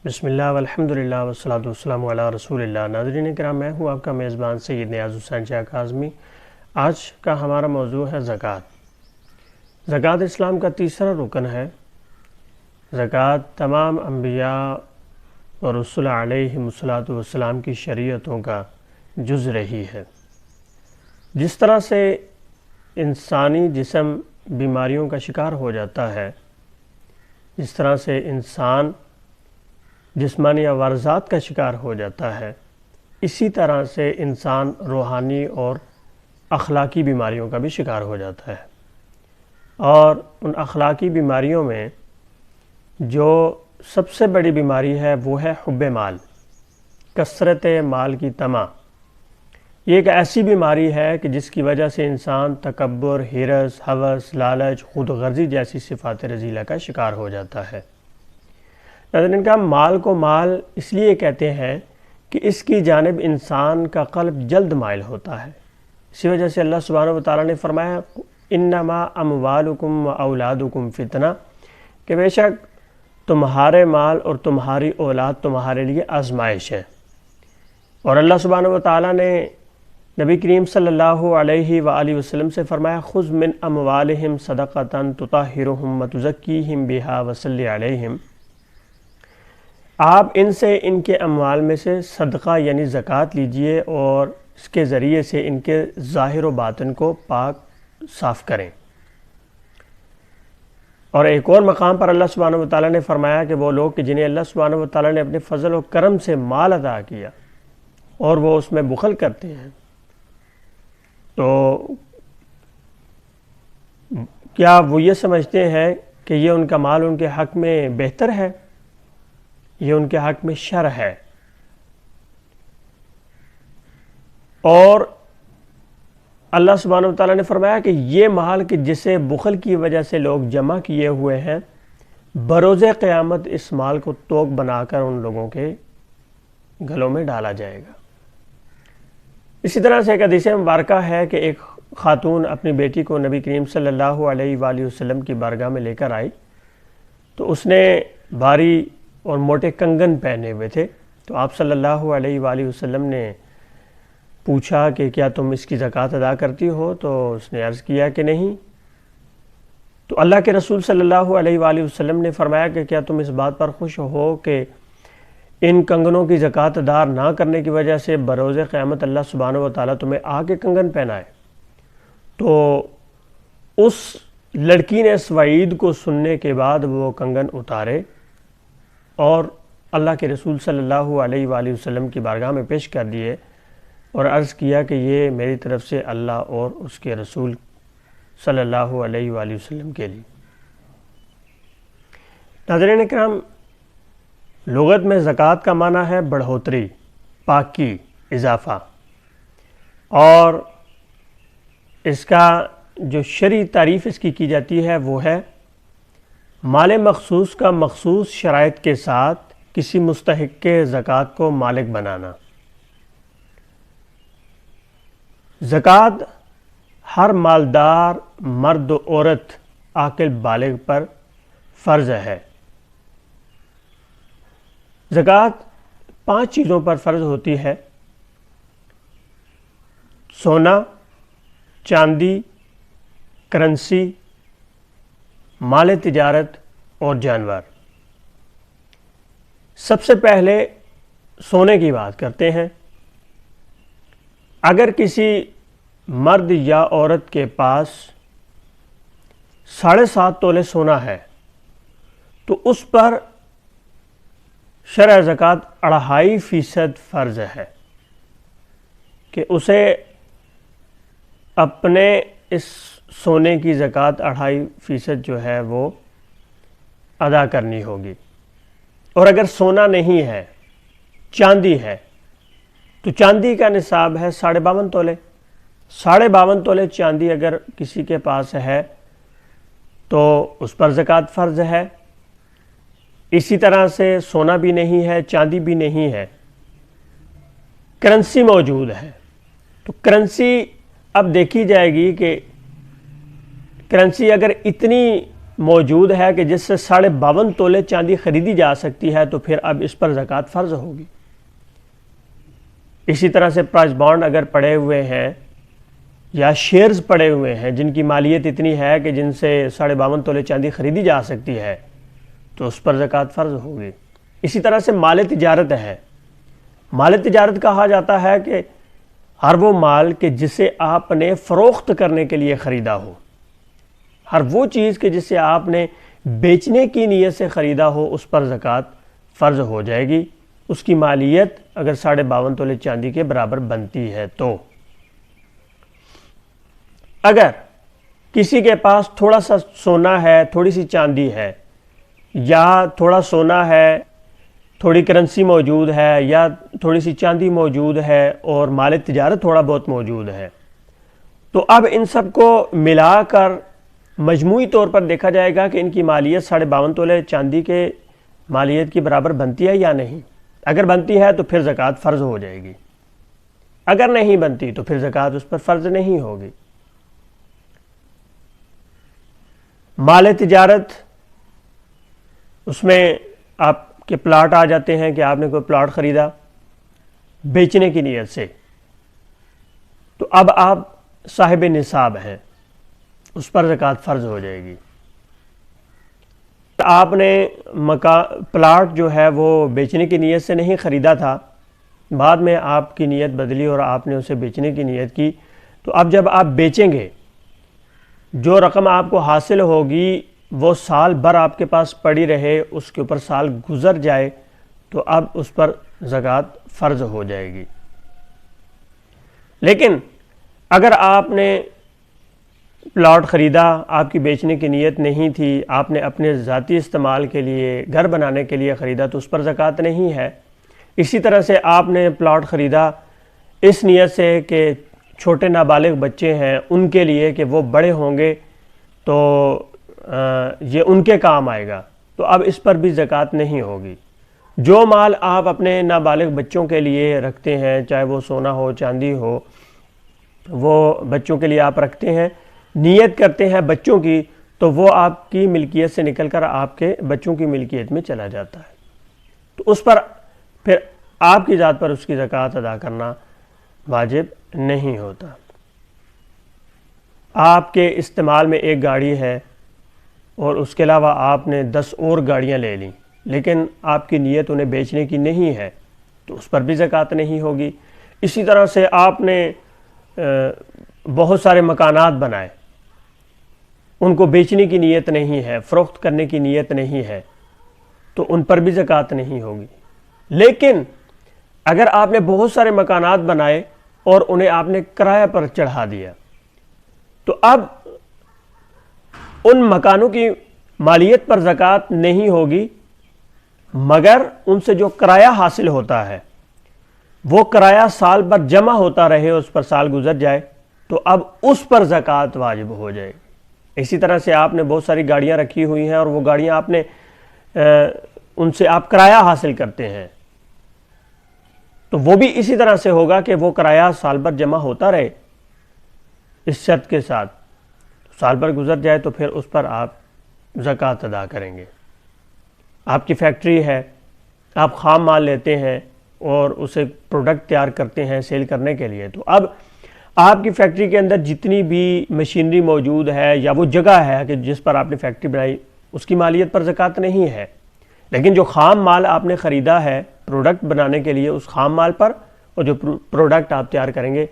بسم اللہ والحمدللہ والصلاۃ والسلام علی رسول اللہ۔ ناظرین کرام، میں ہوں آپ کا میزبان سید نیاز حسین شاہ کاظمی۔ آج کا ہمارا موضوع ہے زکوٰۃ۔ زکوٰۃ اسلام کا تیسرا رکن ہے۔ زکوٰۃ تمام انبیاء اور رسول علیہم الصلاۃ والسلام کی شریعتوں کا جز رہی ہے۔ جس طرح سے انسانی جسم بیماریوں کا شکار ہو جاتا ہے، جس طرح سے انسان جسمانی عوارضات کا شکار ہو جاتا ہے، اسی طرح سے انسان روحانی اور اخلاقی بیماریوں کا بھی شکار ہو جاتا ہے۔ اور ان اخلاقی بیماریوں میں جو سب سے بڑی بیماری ہے وہ ہے حب مال، کثرت مال کی طمع۔ یہ ایک ایسی بیماری ہے کہ جس کی وجہ سے انسان تکبر، حرص، ہوس، لالچ، خود غرضی جیسی صفات رذیلہ کا شکار ہو جاتا ہے۔ ناظرین کا مال کو مال اس لیے کہتے ہیں کہ اس کی جانب انسان کا قلب جلد مائل ہوتا ہے۔ اسی وجہ سے اللہ سبحانہ و تعالیٰ نے فرمایا انما اموالکم و اولادکم فتنہ، کہ بے شک تمہارے مال اور تمہاری اولاد تمہارے لیے آزمائش ہے۔ اور اللہ سبحانہ و تعالیٰ نے نبی کریم صلی اللہ علیہ وآلہ وسلم سے فرمایا خذ من اموالہم صدقۃ تطہرہم وتزکیہم بہا وصلی علیہم، آپ ان سے ان کے اموال میں سے صدقہ یعنی زکوٰۃ لیجئے اور اس کے ذریعے سے ان کے ظاہر و باطن کو پاک صاف کریں۔ اور ایک اور مقام پر اللہ سبحانہ و تعالیٰ نے فرمایا کہ وہ لوگ کہ جنہیں اللہ سبحانہ و تعالیٰ نے اپنے فضل و کرم سے مال عطا کیا اور وہ اس میں بخل کرتے ہیں، تو کیا وہ یہ سمجھتے ہیں کہ یہ ان کا مال ان کے حق میں بہتر ہے؟ یہ ان کے حق میں شر ہے۔ اور اللہ سبحانہ و تعالیٰ نے فرمایا کہ یہ مال کہ جسے بخل کی وجہ سے لوگ جمع کیے ہوئے ہیں، بروز قیامت اس مال کو توق بنا کر ان لوگوں کے گلوں میں ڈالا جائے گا۔ اسی طرح سے ایک حدیث مبارکہ ہے کہ ایک خاتون اپنی بیٹی کو نبی کریم صلی اللہ علیہ وآلہ وسلم کی بارگاہ میں لے کر آئی، تو اس نے بھاری اور موٹے کنگن پہنے ہوئے تھے، تو آپ صلی اللہ علیہ وآلہ وسلم نے پوچھا کہ کیا تم اس کی زکوٰۃ ادا کرتی ہو؟ تو اس نے عرض کیا کہ نہیں۔ تو اللہ کے رسول صلی اللہ علیہ وآلہ وسلم نے فرمایا کہ کیا تم اس بات پر خوش ہو کہ ان کنگنوں کی زکوٰۃ ادا نہ کرنے کی وجہ سے بروز قیامت اللہ سبحانہ و تعالیٰ تمہیں آگے کنگن پہنائے؟ تو اس لڑکی نے اس وعید کو سننے کے بعد وہ کنگن اتارے اور اللہ کے رسول صلی اللہ علیہ وآلہ وسلم کی بارگاہ میں پیش کر دیے اور عرض کیا کہ یہ میری طرف سے اللہ اور اس کے رسول صلی اللہ علیہ وآلہ وسلم کے لیے۔ ناظرین اکرام، لغت میں زکوٰۃ کا معنی ہے بڑھوتری، پاکی، اضافہ، اور اس کا جو شرعی تعریف اس کی جاتی ہے وہ ہے مال مخصوص کا مخصوص شرائط کے ساتھ کسی مستحق کے زکوٰۃ کو مالک بنانا۔ زکوٰۃ ہر مالدار مرد و عورت عاقل بالغ پر فرض ہے۔ زکوٰۃ 5 چیزوں پر فرض ہوتی ہے: سونا، چاندی، کرنسی، مال تجارت اور جانور۔ سب سے پہلے سونے کی بات کرتے ہیں۔ اگر کسی مرد یا عورت کے پاس 7.5 تولے سونا ہے تو اس پر شرع زکوٰۃ 2.5% فرض ہے کہ اسے اپنے اس سونے کی زکوٰۃ 2.5% جو ہے وہ ادا کرنی ہوگی۔ اور اگر سونا نہیں ہے، چاندی ہے، تو چاندی کا نصاب ہے 52.5 تولے۔ 52.5 تولے چاندی اگر کسی کے پاس ہے تو اس پر زکوٰۃ فرض ہے۔ اسی طرح سے سونا بھی نہیں ہے، چاندی بھی نہیں ہے، کرنسی موجود ہے، تو کرنسی اب دیکھی جائے گی کہ کرنسی اگر اتنی موجود ہے کہ جس سے 52.5 تولے چاندی خریدی جا سکتی ہے تو پھر اب اس پر زکوٰۃ فرض ہوگی۔ اسی طرح سے پرائز بانڈ اگر پڑے ہوئے ہیں یا شیئرز پڑے ہوئے ہیں جن کی مالیت اتنی ہے کہ جن سے 52.5 تولے چاندی خریدی جا سکتی ہے تو اس پر زکوٰۃ فرض ہوگی۔ اسی طرح سے مال تجارت ہے۔ مال تجارت کہا جاتا ہے کہ ہر وہ مال کہ جسے آپ نے فروخت کرنے کے لیے خریدا ہو، ہر وہ چیز کہ جسے آپ نے بیچنے کی نیت سے خریدا ہو اس پر زکوٰۃ فرض ہو جائے گی، اس کی مالیت اگر 52.5 تولے چاندی کے برابر بنتی ہے تو۔ اگر کسی کے پاس تھوڑا سا سونا ہے، تھوڑی سی چاندی ہے، یا تھوڑا سونا ہے، تھوڑی کرنسی موجود ہے، یا تھوڑی سی چاندی موجود ہے اور مال تجارت تھوڑا بہت موجود ہے، تو اب ان سب کو ملا کر مجموعی طور پر دیکھا جائے گا کہ ان کی مالیت 52.5 تولے چاندی کے مالیت کی برابر بنتی ہے یا نہیں۔ اگر بنتی ہے تو پھر زکوٰۃ فرض ہو جائے گی، اگر نہیں بنتی تو پھر زکوٰۃ اس پر فرض نہیں ہوگی۔ مال تجارت، اس میں آپ کے پلاٹ آ جاتے ہیں کہ آپ نے کوئی پلاٹ خریدا بیچنے کی نیت سے، تو اب آپ صاحب نصاب ہیں، اس پر زکوٰۃ فرض ہو جائے گی۔ آپ نے پلاٹ جو ہے وہ بیچنے کی نیت سے نہیں خریدا تھا، بعد میں آپ کی نیت بدلی اور آپ نے اسے بیچنے کی نیت کی، تو اب جب آپ بیچیں گے جو رقم آپ کو حاصل ہوگی وہ سال بھر آپ کے پاس پڑی رہے، اس کے اوپر سال گزر جائے تو اب اس پر زکوٰۃ فرض ہو جائے گی۔ لیکن اگر آپ نے پلاٹ خریدا، آپ کی بیچنے کی نیت نہیں تھی، آپ نے اپنے ذاتی استعمال کے لیے، گھر بنانے کے لیے خریدا تو اس پر زکوٰۃ نہیں ہے۔ اسی طرح سے آپ نے پلاٹ خریدا اس نیت سے کہ چھوٹے نابالغ بچے ہیں ان کے لیے کہ وہ بڑے ہوں گے تو یہ ان کے کام آئے گا، تو اب اس پر بھی زکوٰۃ نہیں ہوگی۔ جو مال آپ اپنے نابالغ بچوں کے لیے رکھتے ہیں، چاہے وہ سونا ہو چاندی ہو، وہ بچوں کے لیے آپ رکھتے ہیں، نیت کرتے ہیں بچوں کی، تو وہ آپ کی ملکیت سے نکل کر آپ کے بچوں کی ملکیت میں چلا جاتا ہے، تو اس پر پھر آپ کی ذات پر اس کی زکوٰۃ ادا کرنا واجب نہیں ہوتا۔ آپ کے استعمال میں ایک گاڑی ہے اور اس کے علاوہ آپ نے 10 اور گاڑیاں لے لیں، لیکن آپ کی نیت انہیں بیچنے کی نہیں ہے تو اس پر بھی زکوٰۃ نہیں ہوگی۔ اسی طرح سے آپ نے بہت سارے مکانات بنائے، ان کو بیچنے کی نیت نہیں ہے، فروخت کرنے کی نیت نہیں ہے، تو ان پر بھی زکوٰۃ نہیں ہوگی۔ لیکن اگر آپ نے بہت سارے مکانات بنائے اور انہیں آپ نے کرایہ پر چڑھا دیا تو اب ان مکانوں کی مالیت پر زکوٰۃ نہیں ہوگی، مگر ان سے جو کرایہ حاصل ہوتا ہے وہ کرایہ سال بھر جمع ہوتا رہے، اس پر سال گزر جائے تو اب اس پر زکوٰۃ واجب ہو جائے گی۔ اسی طرح سے آپ نے بہت ساری گاڑیاں رکھی ہوئی ہیں اور وہ گاڑیاں آپ نے ان سے آپ کرایہ حاصل کرتے ہیں، تو وہ بھی اسی طرح سے ہوگا کہ وہ کرایہ سال بھر جمع ہوتا رہے، اس شرط کے ساتھ سال بھر گزر جائے تو پھر اس پر آپ زکوٰۃ ادا کریں گے۔ آپ کی فیکٹری ہے، آپ خام مال لیتے ہیں اور اسے پروڈکٹ تیار کرتے ہیں سیل کرنے کے لیے، تو اب آپ کی فیکٹری کے اندر جتنی بھی مشینری موجود ہے یا وہ جگہ ہے کہ جس پر آپ نے فیکٹری بنائی اس کی مالیت پر زکوٰۃ نہیں ہے، لیکن جو خام مال آپ نے خریدا ہے پروڈکٹ بنانے کے لیے اس خام مال پر، اور جو پروڈکٹ آپ تیار کریں گے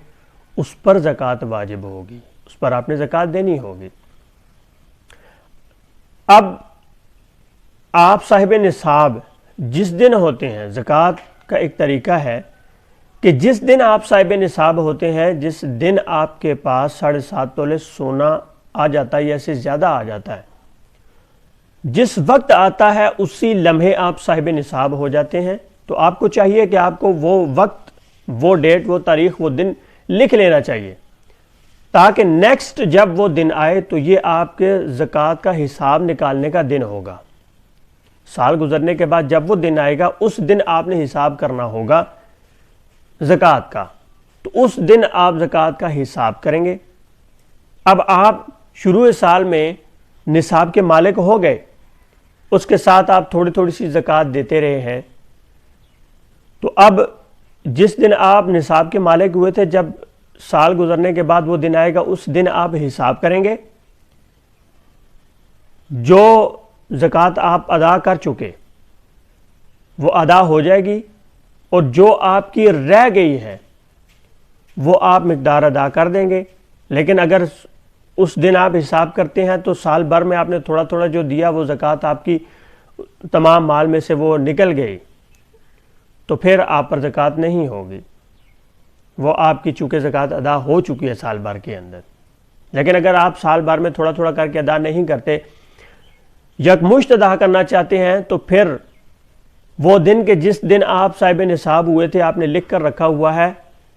اس پر زکوٰۃ واجب ہوگی، اس پر آپ نے زکوٰۃ دینی ہوگی۔ اب آپ صاحب نصاب جس دن ہوتے ہیں، زکوٰۃ کا ایک طریقہ ہے کہ جس دن آپ صاحب نصاب ہوتے ہیں، جس دن آپ کے پاس 7.5 تولے سونا آ جاتا ہے یا سے زیادہ آ جاتا ہے، جس وقت آتا ہے اسی لمحے آپ صاحب نصاب ہو جاتے ہیں، تو آپ کو چاہیے کہ آپ کو وہ وقت، وہ ڈیٹ، وہ تاریخ، وہ دن لکھ لینا چاہیے، تاکہ نیکسٹ جب وہ دن آئے تو یہ آپ کے زکوٰۃ کا حساب نکالنے کا دن ہوگا۔ سال گزرنے کے بعد جب وہ دن آئے گا اس دن آپ نے حساب کرنا ہوگا زکوٰۃ کا، تو اس دن آپ زکوٰۃ کا حساب کریں گے۔ اب آپ شروع سال میں نصاب کے مالک ہو گئے، اس کے ساتھ آپ تھوڑی تھوڑی سی زکوٰۃ دیتے رہے ہیں، تو اب جس دن آپ نصاب کے مالک ہوئے تھے، جب سال گزرنے کے بعد وہ دن آئے گا، اس دن آپ حساب کریں گے، جو زکوٰۃ آپ ادا کر چکے وہ ادا ہو جائے گی، اور جو آپ کی رہ گئی ہے وہ آپ مقدار ادا کر دیں گے۔ لیکن اگر اس دن آپ حساب کرتے ہیں تو سال بھر میں آپ نے تھوڑا تھوڑا جو دیا وہ زکوٰۃ آپ کی تمام مال میں سے وہ نکل گئی، تو پھر آپ پر زکوٰۃ نہیں ہوگی، وہ آپ کی چونکہ زکوٰۃ ادا ہو چکی ہے سال بھر کے اندر۔ لیکن اگر آپ سال بھر میں تھوڑا تھوڑا کر کے ادا نہیں کرتے، یکمشت ادا کرنا چاہتے ہیں، تو پھر وہ دن کے جس دن آپ صاحب نصاب ہوئے تھے آپ نے لکھ کر رکھا ہوا ہے،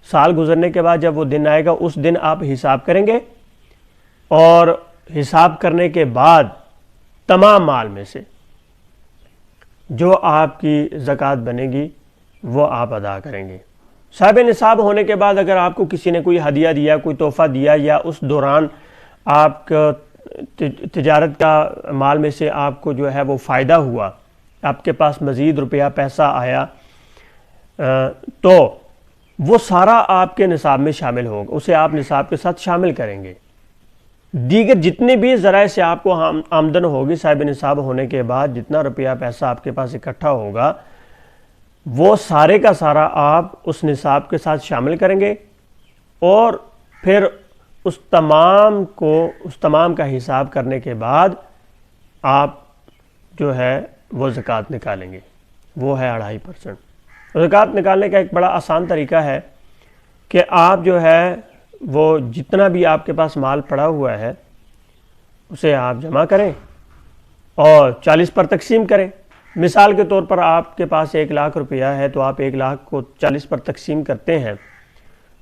سال گزرنے کے بعد جب وہ دن آئے گا اس دن آپ حساب کریں گے، اور حساب کرنے کے بعد تمام مال میں سے جو آپ کی زکوٰۃ بنے گی وہ آپ ادا کریں گے۔ صاحب نصاب ہونے کے بعد اگر آپ کو کسی نے کوئی ہدیہ دیا، کوئی تحفہ دیا، یا اس دوران آپ کا تجارت کا مال میں سے آپ کو جو ہے وہ فائدہ ہوا، آپ کے پاس مزید روپیہ پیسہ آیا، تو وہ سارا آپ کے نصاب میں شامل ہوگا، اسے آپ نصاب کے ساتھ شامل کریں گے۔ دیگر جتنے بھی ذرائع سے آپ کو آمدن ہوگی صاحب نصاب ہونے کے بعد، جتنا روپیہ پیسہ آپ کے پاس اکٹھا ہوگا، وہ سارے کا سارا آپ اس نصاب کے ساتھ شامل کریں گے، اور پھر اس تمام کا حساب کرنے کے بعد آپ جو ہے وہ زکوٰۃ نکالیں گے، وہ ہے 2.5%۔ زکوٰۃ نکالنے کا ایک بڑا آسان طریقہ ہے کہ آپ جو ہے وہ جتنا بھی آپ کے پاس مال پڑا ہوا ہے اسے آپ جمع کریں اور 40 پر تقسیم کریں۔ مثال کے طور پر آپ کے پاس 1 لاکھ روپیہ ہے، تو آپ 1 لاکھ کو 40 پر تقسیم کرتے ہیں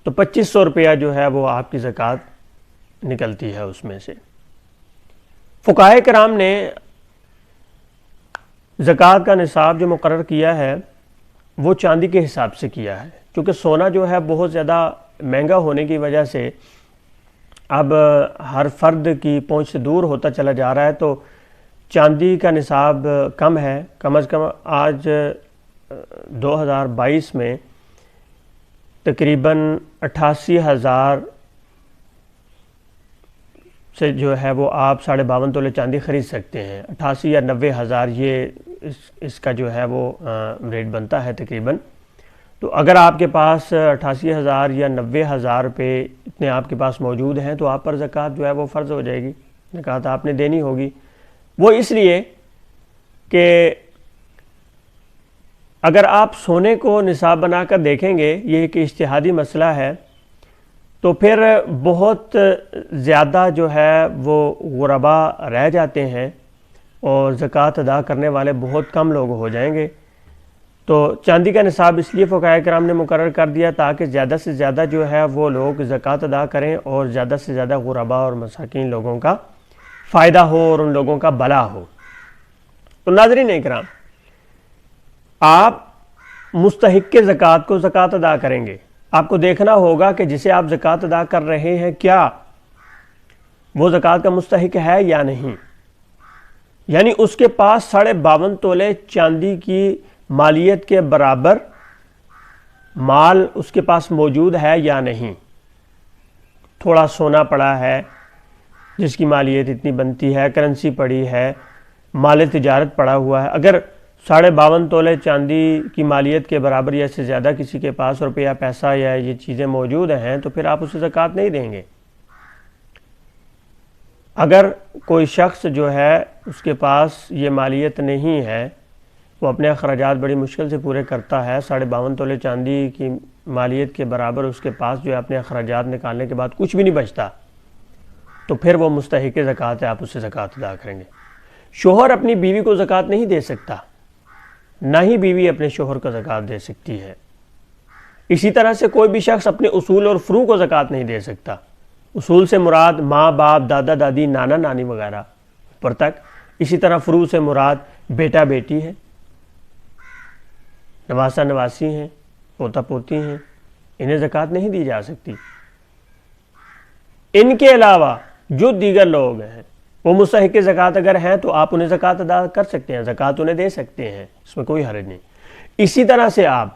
تو 2500 روپیہ جو ہے وہ آپ کی زکوٰۃ نکلتی ہے اس میں سے۔ فقہائے کرام نے زکوٰۃ کا نصاب جو مقرر کیا ہے وہ چاندی کے حساب سے کیا ہے، کیونکہ سونا جو ہے بہت زیادہ مہنگا ہونے کی وجہ سے اب ہر فرد کی پہنچ سے دور ہوتا چلا جا رہا ہے، تو چاندی کا نصاب کم ہے۔ کم از کم آج 2022 میں تقریباً 88,000 سے جو ہے وہ آپ 52.5 تولے چاندی خرید سکتے ہیں۔ 88 یا 90,000 یہ اس کا جو ہے وہ ریٹ بنتا ہے تقریباً۔ تو اگر آپ کے پاس 88,000 یا 90,000 روپے اتنے آپ کے پاس موجود ہیں تو آپ پر زکوٰۃ جو ہے وہ فرض ہو جائے گی، زکوٰۃ آپ نے دینی ہوگی۔ وہ اس لیے کہ اگر آپ سونے کو نصاب بنا کر دیکھیں گے، یہ ایک اجتہادی مسئلہ ہے، تو پھر بہت زیادہ جو ہے وہ غربا رہ جاتے ہیں اور زکوٰۃ ادا کرنے والے بہت کم لوگ ہو جائیں گے۔ تو چاندی کا نصاب اس لیے فقہائے کرام نے مقرر کر دیا تاکہ زیادہ سے زیادہ جو ہے وہ لوگ زکوٰۃ ادا کریں اور زیادہ سے زیادہ غربا اور مساکین لوگوں کا فائدہ ہو اور ان لوگوں کا بھلا ہو۔ تو ناظرین اکرام، آپ مستحق زکوٰۃ کو زکوٰۃ ادا کریں گے، آپ کو دیکھنا ہوگا کہ جسے آپ زکوٰۃ ادا کر رہے ہیں کیا وہ زکوٰۃ کا مستحق ہے یا نہیں، یعنی اس کے پاس 52.5 تولے چاندی کی مالیت کے برابر مال اس کے پاس موجود ہے یا نہیں۔ تھوڑا سونا پڑا ہے جس کی مالیت اتنی بنتی ہے، کرنسی پڑی ہے، مال تجارت پڑا ہوا ہے، اگر 52.5 تولے چاندی کی مالیت کے برابر یا اس سے زیادہ کسی کے پاس روپیہ پیسہ یا یہ چیزیں موجود ہیں تو پھر آپ اسے زکوٰۃ نہیں دیں گے۔ اگر کوئی شخص جو ہے اس کے پاس یہ مالیت نہیں ہے، وہ اپنے اخراجات بڑی مشکل سے پورے کرتا ہے، 52.5 تولے چاندی کی مالیت کے برابر اس کے پاس جو ہے اپنے اخراجات نکالنے کے بعد کچھ بھی نہیں بچتا، تو پھر وہ مستحق زکوٰۃ ہے، آپ اس سے زکوٰۃ ادا کریں گے۔ شوہر اپنی بیوی کو زکوٰۃ نہیں دے سکتا، نہ ہی بیوی اپنے شوہر کو زکوٰۃ دے سکتی ہے۔ اسی طرح سے کوئی بھی شخص اپنے اصول اور فروع کو زکوٰۃ نہیں دے سکتا۔ اصول سے مراد ماں باپ، دادا دادی، نانا نانی وغیرہ پر تک، اسی طرح فروع سے مراد بیٹا بیٹی ہے، نواسا نواسی ہیں، پوتا پوتی ہیں، انہیں زکوٰۃ نہیں دی جا سکتی۔ ان کے علاوہ جو دیگر لوگ ہیں وہ مستحق زکوٰۃ اگر ہیں تو آپ انہیں زکوٰۃ ادا کر سکتے ہیں، زکوٰۃ انہیں دے سکتے ہیں، اس میں کوئی حرج نہیں۔ اسی طرح سے آپ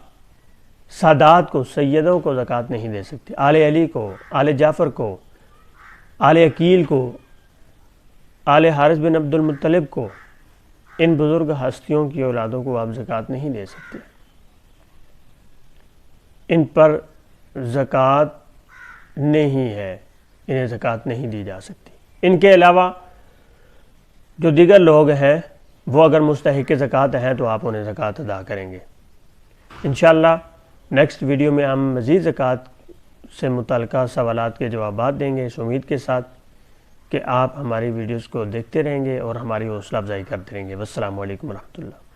سادات کو، سیدوں کو زکوٰۃ نہیں دے سکتے، آل علی کو، آل جعفر کو، آل عقیل کو، آل حارث بن عبد المطلب کو، ان بزرگ ہستیوں کی اولادوں کو آپ زکوٰۃ نہیں دے سکتے، ان پر زکوٰۃ نہیں ہے، انہیں زکوٰۃ نہیں دی جا سکتی۔ ان کے علاوہ جو دیگر لوگ ہیں وہ اگر مستحق زکوٰۃ ہیں تو آپ انہیں زکوٰۃ ادا کریں گے۔ انشاءاللہ نیکسٹ ویڈیو میں ہم مزید زکوٰۃ سے متعلقہ سوالات کے جوابات دیں گے، اس امید کے ساتھ کہ آپ ہماری ویڈیوز کو دیکھتے رہیں گے اور ہماری حوصلہ افزائی کرتے رہیں گے۔ والسلام علیکم ورحمۃ اللہ۔